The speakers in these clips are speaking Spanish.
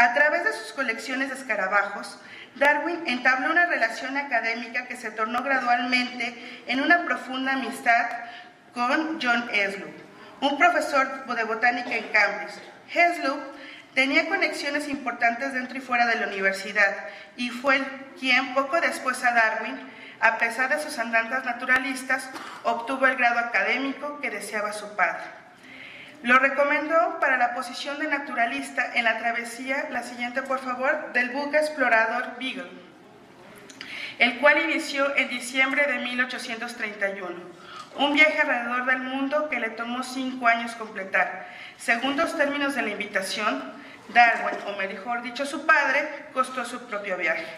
A través de sus colecciones de escarabajos, Darwin entabló una relación académica que se tornó gradualmente en una profunda amistad con John Heslop, un profesor de botánica en Cambridge. Heslop tenía conexiones importantes dentro y fuera de la universidad y fue quien, poco después a Darwin, a pesar de sus andanzas naturalistas, obtuvo el grado académico que deseaba su padre. Lo recomendó para la posición de naturalista en la travesía, la siguiente por favor, del buque explorador Beagle, el cual inició en diciembre de 1831. Un viaje alrededor del mundo que le tomó 5 años completar. Según los términos de la invitación, Darwin, o mejor dicho su padre, costó su propio viaje.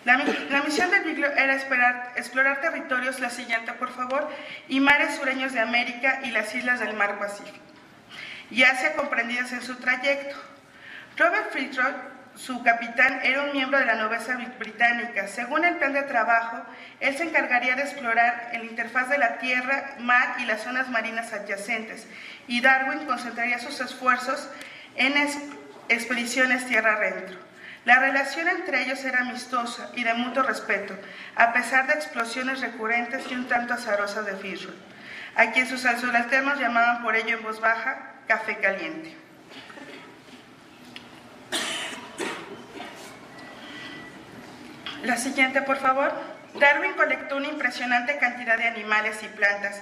La misión del Beagle era explorar territorios, la siguiente por favor, y mares sureños de América y las islas del mar Pacífico, y Asia comprendidas en su trayecto. Robert Fitchroy, su capitán, era un miembro de la nobleza británica. Según el plan de trabajo, él se encargaría de explorar la interfaz de la tierra, mar y las zonas marinas adyacentes, y Darwin concentraría sus esfuerzos en expediciones tierra adentro. La relación entre ellos era amistosa y de mutuo respeto, a pesar de explosiones recurrentes y un tanto azarosas de Fitchroy, a quien sus subalternos llamaban por ello en voz baja café caliente. La siguiente, por favor. Darwin colectó una impresionante cantidad de animales y plantas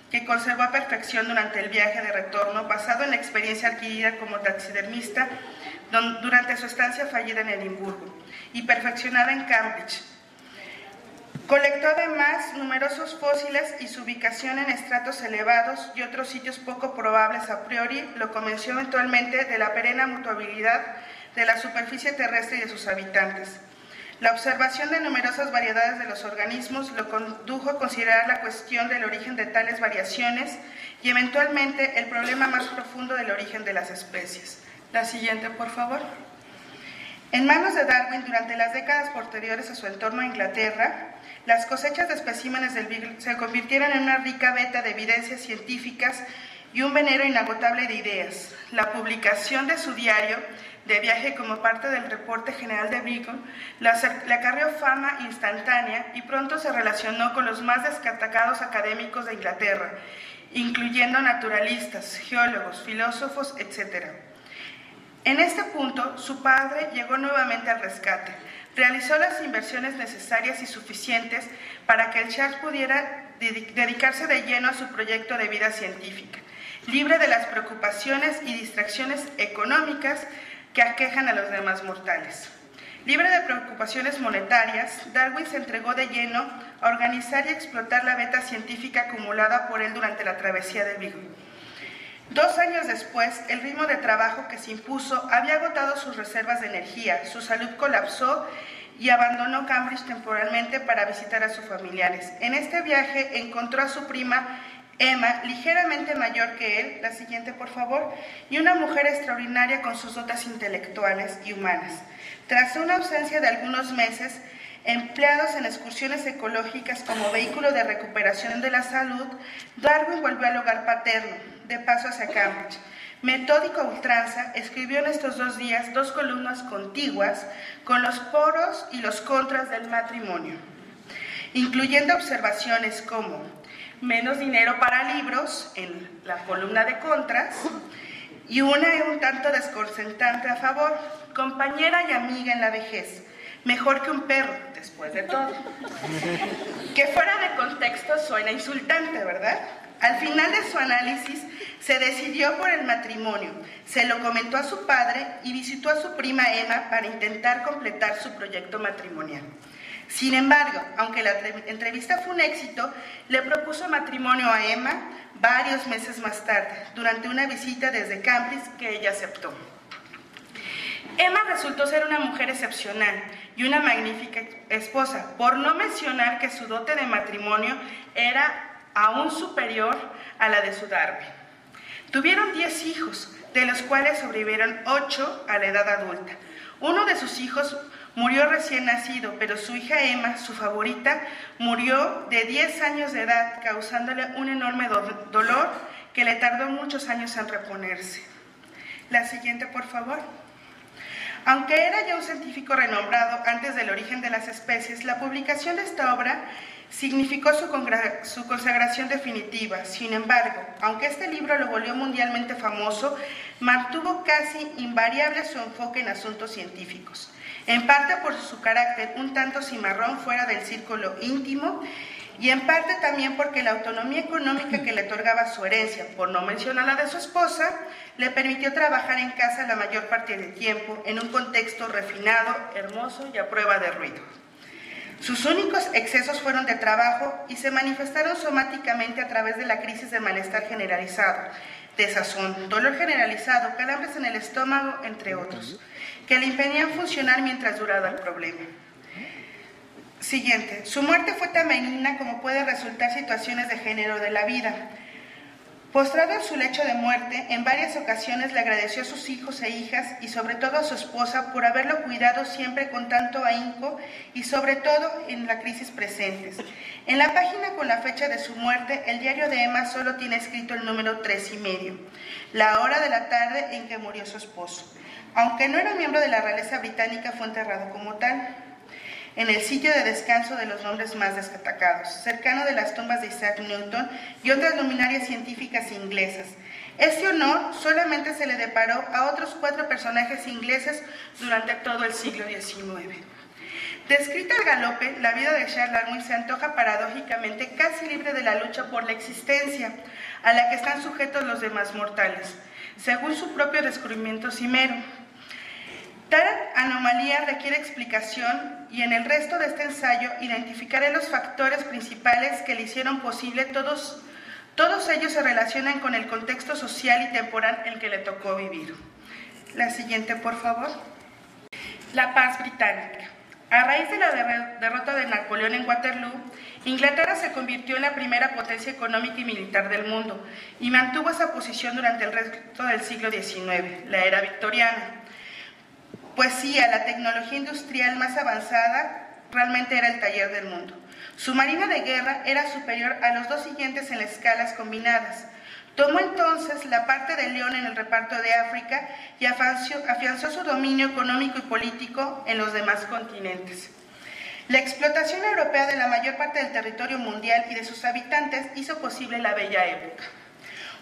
que conservó a perfección durante el viaje de retorno, basado en la experiencia adquirida como taxidermista durante su estancia fallida en Edimburgo y perfeccionada en Cambridge. Colectó además numerosos fósiles y su ubicación en estratos elevados y otros sitios poco probables a priori lo convenció eventualmente de la perenne mutabilidad de la superficie terrestre y de sus habitantes. La observación de numerosas variedades de los organismos lo condujo a considerar la cuestión del origen de tales variaciones y eventualmente el problema más profundo del origen de las especies. La siguiente, por favor. En manos de Darwin, durante las décadas posteriores a su entorno a Inglaterra, las cosechas de especímenes del Beagle se convirtieron en una rica veta de evidencias científicas y un venero inagotable de ideas. La publicación de su diario de viaje como parte del reporte general de Beagle le acarreó fama instantánea y pronto se relacionó con los más destacados académicos de Inglaterra, incluyendo naturalistas, geólogos, filósofos, etc. En este punto, su padre llegó nuevamente al rescate. Realizó las inversiones necesarias y suficientes para que el Charles pudiera dedicarse de lleno a su proyecto de vida científica, libre de las preocupaciones y distracciones económicas que aquejan a los demás mortales. Libre de preocupaciones monetarias, Darwin se entregó de lleno a organizar y explotar la beta científica acumulada por él durante la travesía del Beagle. 2 años después, el ritmo de trabajo que se impuso había agotado sus reservas de energía, su salud colapsó y abandonó Cambridge temporalmente para visitar a sus familiares. En este viaje encontró a su prima Emma, ligeramente mayor que él, la siguiente por favor, y una mujer extraordinaria con sus dotes intelectuales y humanas. Tras una ausencia de algunos meses, empleados en excursiones ecológicas como vehículo de recuperación de la salud, Darwin volvió al hogar paterno, de paso hacia Cambridge. Metódico a ultranza, escribió en estos 2 días 2 columnas contiguas con los pros y los contras del matrimonio, incluyendo observaciones como menos dinero para libros en la columna de contras y una un tanto desconcertante a favor, compañera y amiga en la vejez, mejor que un perro, después de todo. Que fuera de contexto suena insultante, ¿verdad? Al final de su análisis, se decidió por el matrimonio, se lo comentó a su padre y visitó a su prima Emma para intentar completar su proyecto matrimonial. Sin embargo, aunque la entrevista fue un éxito, le propuso matrimonio a Emma varios meses más tarde, durante una visita desde Cambridge que ella aceptó. Emma resultó ser una mujer excepcional y una magnífica esposa, por no mencionar que su dote de matrimonio era aún superior a la de su Darwin. Tuvieron 10 hijos, de los cuales sobrevivieron 8 a la edad adulta. Uno de sus hijos murió recién nacido, pero su hija Emma, su favorita, murió de 10 años de edad, causándole un enorme dolor que le tardó muchos años en reponerse. La siguiente, por favor. Aunque era ya un científico renombrado antes del origen de las especies, la publicación de esta obra significó su consagración definitiva. Sin embargo, aunque este libro lo volvió mundialmente famoso, mantuvo casi invariable su enfoque en asuntos científicos, en parte por su carácter un tanto cimarrón fuera del círculo íntimo, y en parte también porque la autonomía económica que le otorgaba su herencia, por no mencionar la de su esposa, le permitió trabajar en casa la mayor parte del tiempo en un contexto refinado, hermoso y a prueba de ruido. Sus únicos excesos fueron de trabajo y se manifestaron somáticamente a través de la crisis de malestar generalizado, desazón, dolor generalizado, calambres en el estómago, entre otros, que le impedían funcionar mientras duraba el problema. Siguiente. Su muerte fue tan benigna como puede resultar situaciones de género de la vida. Postrado en su lecho de muerte, en varias ocasiones le agradeció a sus hijos e hijas y sobre todo a su esposa por haberlo cuidado siempre con tanto ahínco y sobre todo en la crisis presentes. En la página con la fecha de su muerte, el diario de Emma solo tiene escrito el número 3,5, la hora de la tarde en que murió su esposo. Aunque no era miembro de la realeza británica, fue enterrado como tal, en el sitio de descanso de los nombres más destacados, cercano de las tumbas de Isaac Newton y otras luminarias científicas inglesas. Este honor solamente se le deparó a otros 4 personajes ingleses durante todo el siglo XIX. Descrita al galope, la vida de Charles Darwin se antoja paradójicamente casi libre de la lucha por la existencia, a la que están sujetos los demás mortales, según su propio descubrimiento cimero. Tal anomalía requiere explicación y en el resto de este ensayo identificaré los factores principales que le hicieron posible. Todos ellos se relacionan con el contexto social y temporal en que le tocó vivir. La siguiente, por favor. La paz británica. A raíz de la derrota de Napoleón en Waterloo, Inglaterra se convirtió en la primera potencia económica y militar del mundo y mantuvo esa posición durante el resto del siglo XIX, la era victoriana. Pues sí, a la tecnología industrial más avanzada realmente era el taller del mundo. Su marina de guerra era superior a los 2 siguientes en las escalas combinadas. Tomó entonces la parte de León en el reparto de África y afianzó su dominio económico y político en los demás continentes. La explotación europea de la mayor parte del territorio mundial y de sus habitantes hizo posible la bella época.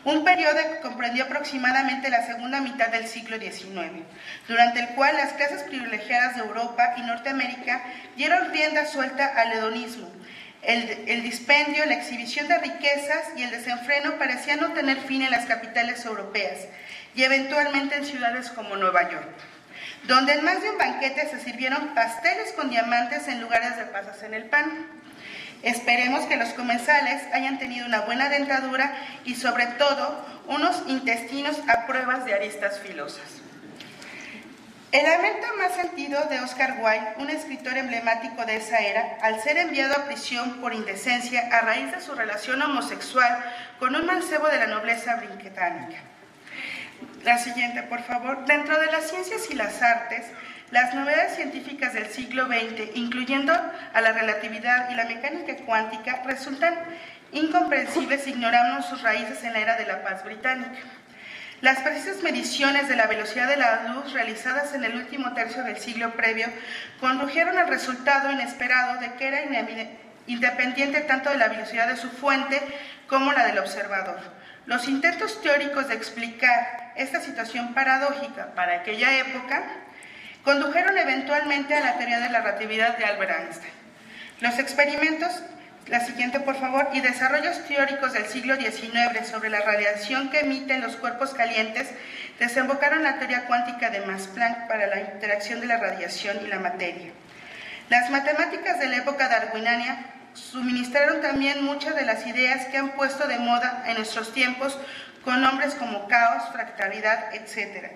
Un periodo que comprendió aproximadamente la segunda mitad del siglo XIX, durante el cual las clases privilegiadas de Europa y Norteamérica dieron rienda suelta al hedonismo. El dispendio, la exhibición de riquezas y el desenfreno parecían no tener fin en las capitales europeas y eventualmente en ciudades como Nueva York, donde en más de un banquete se sirvieron pasteles con diamantes en lugares de pasas en el pan. Esperemos que los comensales hayan tenido una buena dentadura y sobre todo unos intestinos a prueba de aristas filosas. El lamento más sentido de Oscar Wilde, un escritor emblemático de esa era, al ser enviado a prisión por indecencia a raíz de su relación homosexual con un mancebo de la nobleza británica. La siguiente, por favor. Dentro de las ciencias y las artes, las novedades científicas del siglo XX, incluyendo a la relatividad y la mecánica cuántica, resultan incomprensibles si ignoramos sus raíces en la era de la paz británica. Las precisas mediciones de la velocidad de la luz realizadas en el último tercio del siglo previo condujeron al resultado inesperado de que era independiente tanto de la velocidad de su fuente como la del observador. Los intentos teóricos de explicar esta situación paradójica para aquella época condujeron eventualmente a la teoría de la relatividad de Albert Einstein. Los experimentos, la siguiente por favor, y desarrollos teóricos del siglo XIX sobre la radiación que emiten los cuerpos calientes desembocaron en la teoría cuántica de Max Planck para la interacción de la radiación y la materia. Las matemáticas de la época darwiniana suministraron también muchas de las ideas que han puesto de moda en nuestros tiempos con nombres como caos, fractalidad, etc.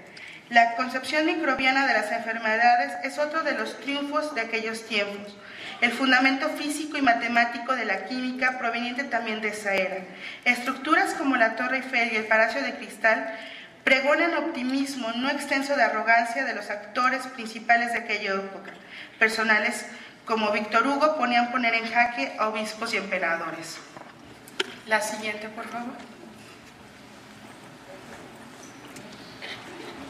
La concepción microbiana de las enfermedades es otro de los triunfos de aquellos tiempos. El fundamento físico y matemático de la química proveniente también de esa era. Estructuras como la Torre Eiffel y el Palacio de Cristal pregonan optimismo no extenso de arrogancia de los actores principales de aquella época. Personales como Víctor Hugo ponían poner en jaque a obispos y emperadores. La siguiente, por favor.